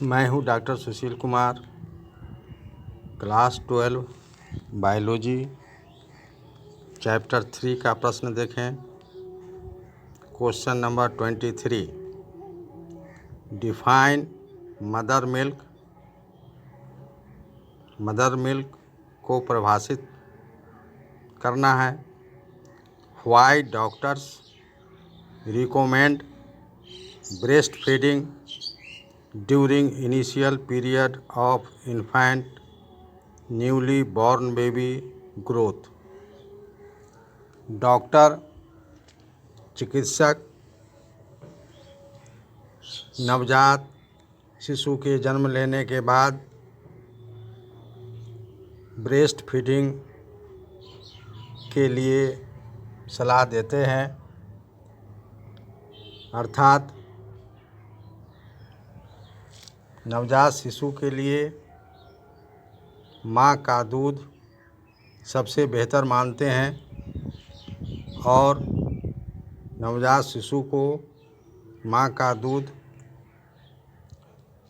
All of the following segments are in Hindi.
मैं हूँ doctor Sushil Kumar. Class 12 biology chapter 3 का प्रश्न देखें। Question number 23। Define mother milk. Mother milk को परिभाषित करना है। Why doctors recommend breastfeeding during initial period of infant newly born baby growth. Doctor चिकित्सक नवजात शिशु के जन्म लेने के बाद ब्रेस्ट फीडिंग के लिए सलाह देते हैं, अर्थात नवजात शिशु के लिए माँ का दूध सबसे बेहतर मानते हैं और नवजात शिशु को माँ का दूध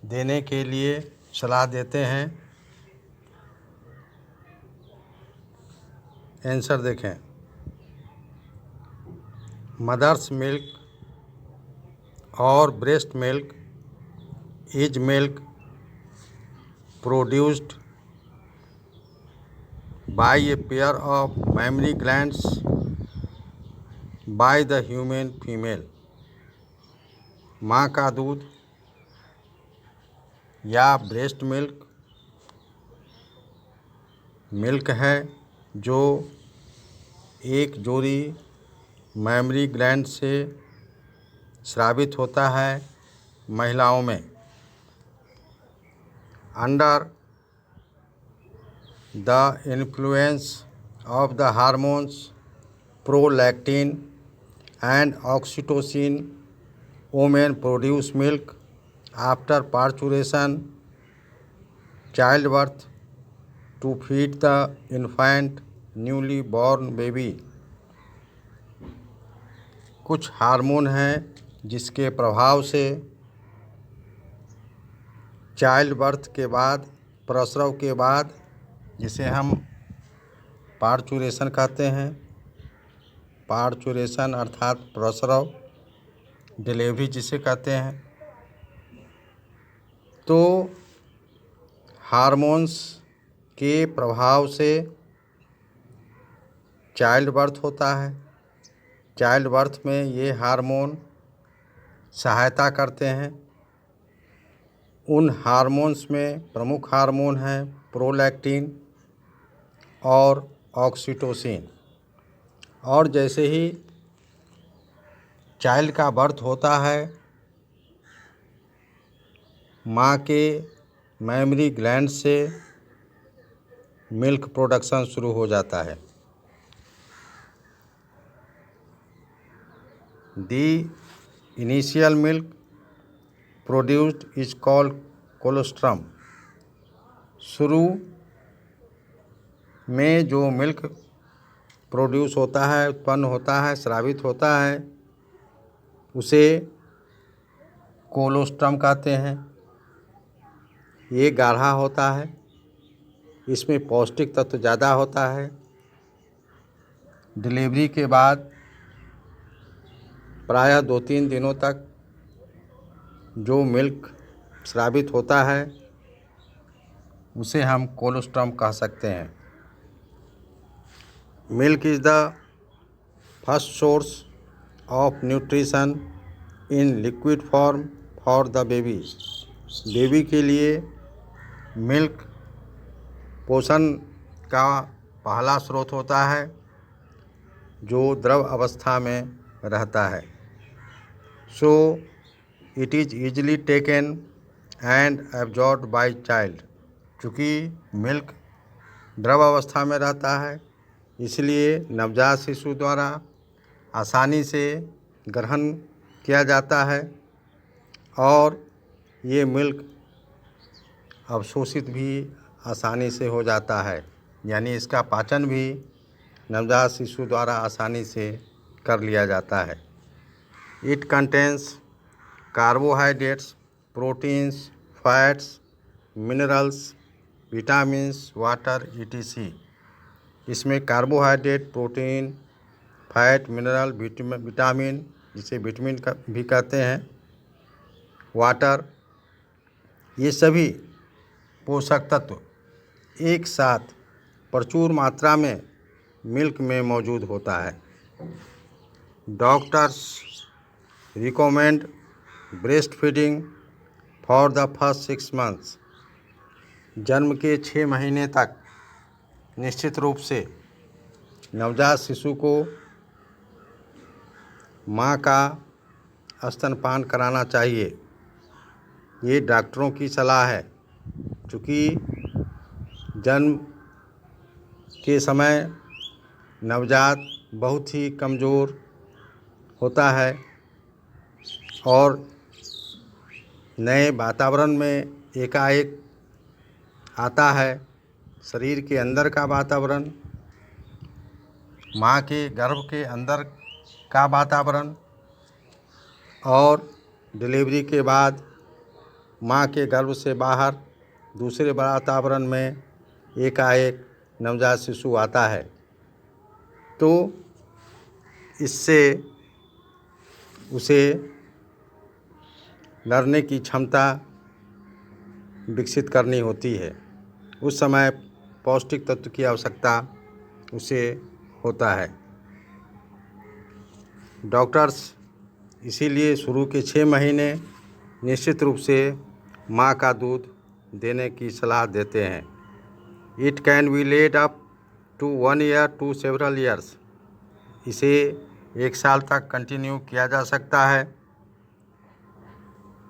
देने के लिए सलाह देते हैं। आंसर देखें। मदर्स मिल्क और breast milk is milk produced by a pair of mammary glands by the human female। माँ का दूध या ब्रेस्ट मिल्क है जो एक जोड़ी मैमरी ग्लैंड से स्रावित होता है महिलाओं में। Under the influence of the hormones prolactin and oxytocin, women produce milk after parturition, childbirth to feed the infant newly born baby। कुछ हार्मोन हैं जिसके प्रभाव से चाइल्ड बर्थ के बाद, प्रसव के बाद, जिसे हम पार्चुरेशन कहते हैं, पार्चुरेशन अर्थात प्रसव, डिलीवरी जिसे कहते हैं, तो हार्मोन्स के प्रभाव से चाइल्ड बर्थ होता है। चाइल्ड बर्थ में ये हार्मोन सहायता करते हैं। उन हार्मोन्स में प्रमुख हार्मोन हैं प्रोलैक्टिन और ऑक्सीटोसिन। और जैसे ही चाइल्ड का बर्थ होता है, माँ के मैमरी ग्लैंड से मिल्क प्रोडक्शन शुरू हो जाता है। The initial milk produced is called colostrum. शुरू में जो मिल्क प्रोड्यूस होता है, उत्पन्न होता है, स्रावित होता है, उसे कोलोस्ट्रम कहते हैं। ये गाढ़ा होता है, इसमें पौष्टिक तत्व ज़्यादा होता है। डिलीवरी के बाद प्रायः 2-3 दिनों तक जो मिल्क स्रावित होता है उसे हम कोलोस्ट्रम कह सकते हैं। Milk is the first source of nutrition in liquid form for the baby. Baby के लिए मिल्क पोषण का पहला स्रोत होता है जो द्रव अवस्था में रहता है। So it is easily taken and absorbed by child. चूँकि मिल्क द्रव अवस्था में रहता है, इसलिए नवजात शिशु द्वारा आसानी से ग्रहण किया जाता है और ये मिल्क अवशोषित भी आसानी से हो जाता है, यानी इसका पाचन भी नवजात शिशु द्वारा आसानी से कर लिया जाता है। It contains carbohydrates, proteins, fats, minerals, vitamins, water etc. इसमें carbohydrate, protein, fat, mineral, vitamin जिसे विटामिन का भी कहते हैं, वाटर, ये सभी पोषक तत्व एक साथ प्रचुर मात्रा में मिल्क में मौजूद होता है। Doctors recommend breast feeding for the first 6 months। जन्म के 6 महीने तक निश्चित रूप से नवजात शिशु को माँ का स्तनपान कराना चाहिए। ये डॉक्टरों की सलाह है, क्योंकि जन्म के समय नवजात बहुत ही कमज़ोर होता है और नए वातावरण में एकाएक आता है। शरीर के अंदर का वातावरण, माँ के गर्भ के अंदर का वातावरण और डिलीवरी के बाद माँ के गर्भ से बाहर दूसरे वातावरण में एकाएक नवजात शिशु आता है, तो इससे उसे लड़ने की क्षमता विकसित करनी होती है। उस समय पौष्टिक तत्व की आवश्यकता उसे होता है। डॉक्टर्स इसीलिए शुरू के 6 महीने निश्चित रूप से माँ का दूध देने की सलाह देते हैं। It can be led up to 1 year to several years। इसे 1 साल तक कंटिन्यू किया जा सकता है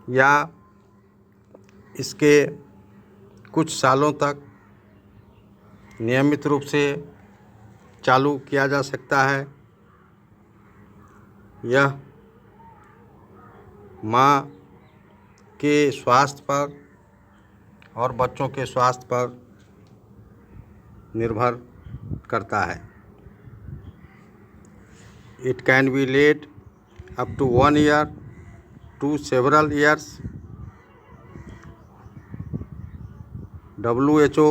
या इसके कुछ सालों तक नियमित रूप से चालू किया जा सकता है। यह माँ के स्वास्थ्य पर और बच्चों के स्वास्थ्य पर निर्भर करता है। It can be led up to 1 year to several years। WHO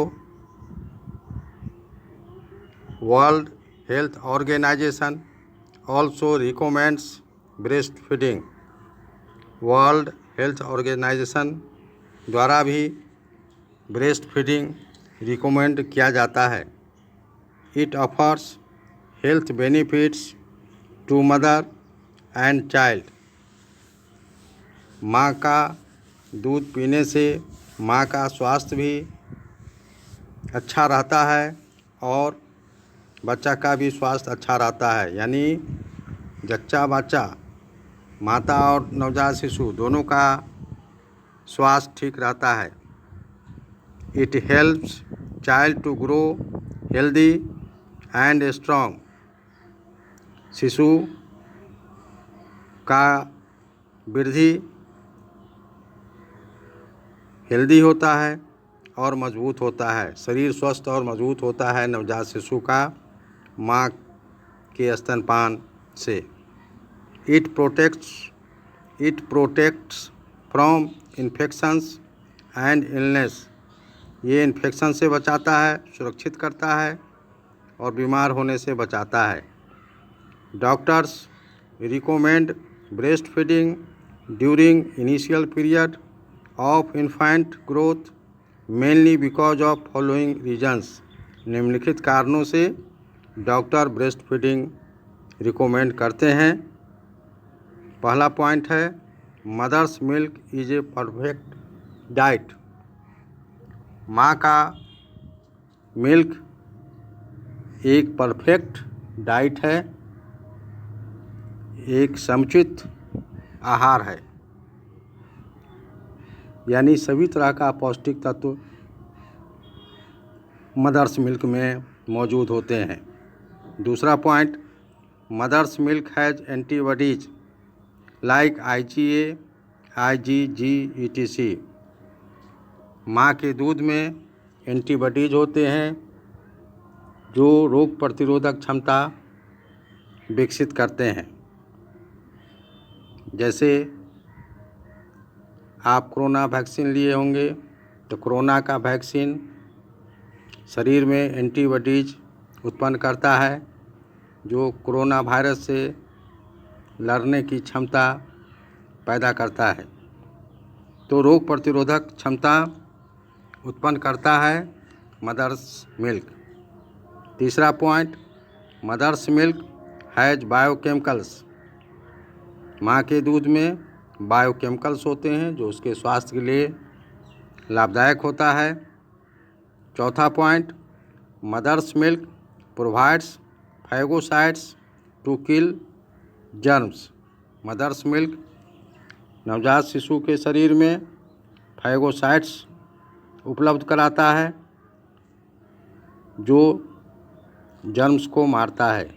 World Health Organization also recommends breastfeeding। World Health Organization द्वारा भी ब्रेस्ट फीडिंग रिकमेंड किया जाता है। It offers health benefits to mother and child. माँ का दूध पीने से माँ का स्वास्थ्य भी अच्छा रहता है और बच्चा का भी स्वास्थ्य अच्छा रहता है, यानी जच्चा बच्चा, माता और नवजात शिशु दोनों का स्वास्थ्य ठीक रहता है। It helps child to grow healthy and strong. शिशु का वृद्धि हेल्दी होता है और मजबूत होता है। शरीर स्वस्थ और मजबूत होता है नवजात शिशु का माँ के स्तनपान से। It protects from infections and illness. ये इन्फेक्शन से बचाता है, सुरक्षित करता है और बीमार होने से बचाता है। Doctors recommend breastfeeding during initial period of infant growth mainly because of following reasons. निम्नलिखित कारणों से डॉक्टर ब्रेस्ट फीडिंग रिकमेंड करते हैं। पहला पॉइंट है, mother's milk is a perfect diet. माँ का मिल्क एक परफेक्ट डाइट है, एक समुचित आहार है, यानी सभी तरह का पौष्टिक तत्व मदर्स मिल्क में मौजूद होते हैं। दूसरा point, mother's milk has antibodies like IgA, IgG etc। माँ के दूध में एंटीबॉडीज होते हैं जो रोग प्रतिरोधक क्षमता विकसित करते हैं, जैसे आप कोरोना वैक्सीन लिए होंगे, तो कोरोना का वैक्सीन शरीर में एंटीबॉडीज उत्पन्न करता है जो कोरोना वायरस से लड़ने की क्षमता पैदा करता है। तो रोग प्रतिरोधक क्षमता उत्पन्न करता है मदर्स मिल्क। तीसरा point, mother's milk has biochemicals. माँ के दूध में बायोकेमिकल्स होते हैं जो उसके स्वास्थ्य के लिए लाभदायक होता है। चौथा point, mother's milk provides phagocytes to kill germs. Mother's milk नवजात शिशु के शरीर में फैगोसाइट्स उपलब्ध कराता है जो जर्म्स को मारता है,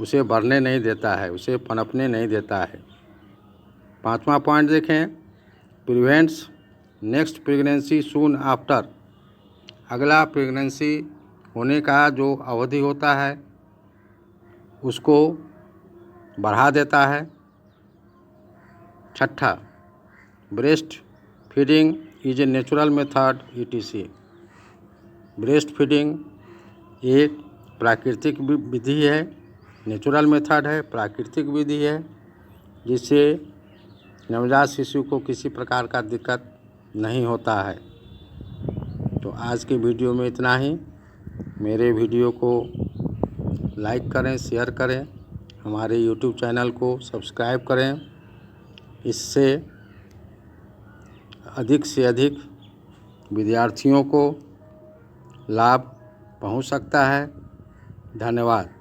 उसे बढ़ने नहीं देता है, उसे पनपने नहीं देता है। पांचवा पॉइंट देखें, prevents next pregnancy soon after. अगला प्रेगनेंसी होने का जो अवधि होता है उसको बढ़ा देता है। छठा, breast feeding is a natural method ETC। Breast feeding एक प्राकृतिक विधि है, नेचुरल मेथड है, प्राकृतिक विधि है, जिससे नवजात शिशु को किसी प्रकार का दिक्कत नहीं होता है। तो आज के वीडियो में इतना ही। मेरे वीडियो को लाइक करें, शेयर करें, हमारे YouTube चैनल को सब्सक्राइब करें। इससे अधिक से अधिक विद्यार्थियों को लाभ पहुंच सकता है। धन्यवाद।